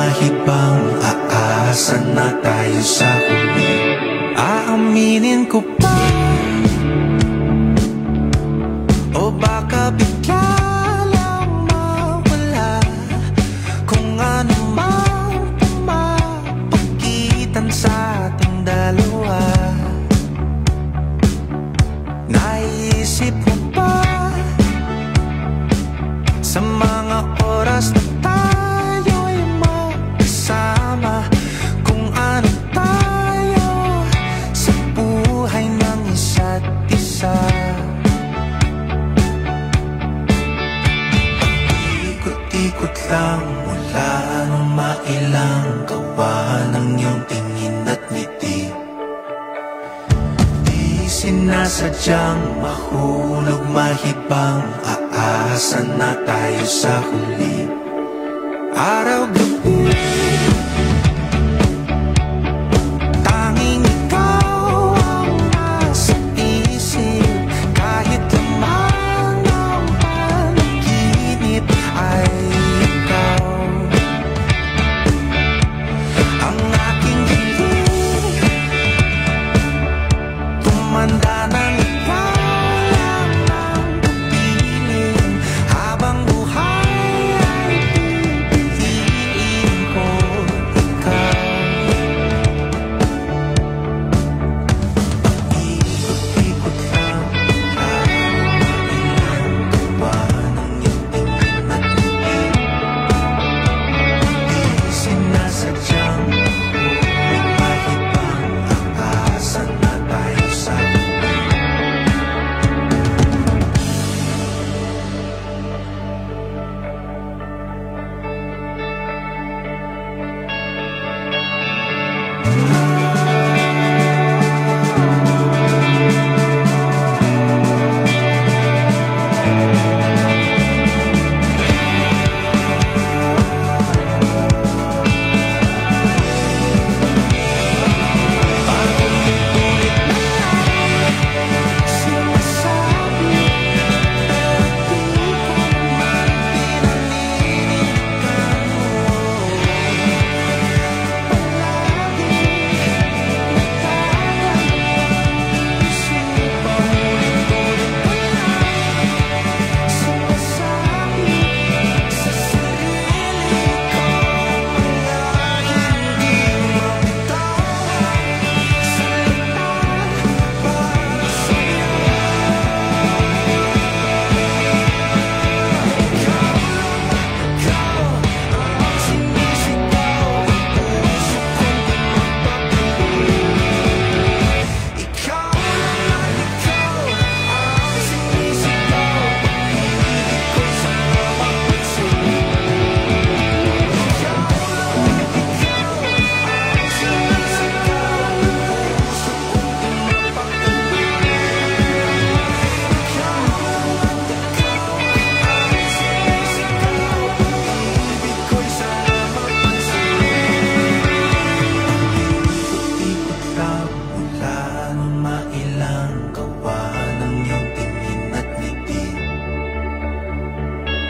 mahibang, aasa na tayo sa huli. Aaminin ko pa, o baka bigla lang mawala kung ano mang pumapagitan sa ating dalawa. Naisip mo ba sa mga oras na tayo'y magkasama, kung ano tayo sa buhay ng isa't isa? Ikot-ikot lang mula nung mailang gawa ng iyong tingin at ngiti. Di sinasadyang mahulog mahibang, aasa na tayo sa huli. Araw-gabi, tanging ikaw ang nasa isip. Kahit lamang ang panaginip ay ikaw. Ang aking hiling, tumanda ng ikaw lang ang kapiling. Habang buhay ay pipiliin ko ikaw. Ikot-ikot lang ilang gawa ng iyong tingin at ngiti. Di sinasadyang mahibang, aasa na tayo sa huli. Sinasabi pero di ko naman pinaninigan mo. Palagi nagtatanong isip, paulit-ulit ko lang sinasabi sa sarili ko, kaya hindi mabitawan salita para sa'yo. Ikaw ang sinisigaw, ang puso ko'y pinapatuloy. Ikaw ang sinisigaw, pag-ibig ko'y sana mapansin. Ikaw ang sinisigaw, puso ko'y pinapatuloy. Ikaw ang sinisigaw, pag-ibig ko'y sana mapansin. Ikot-ikot lang mula nung mailang gawa ng iyong tingin at ngiti.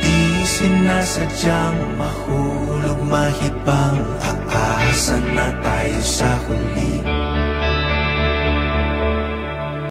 Di sinasadyang mahulog mahibang, aasa na tayo sa huli.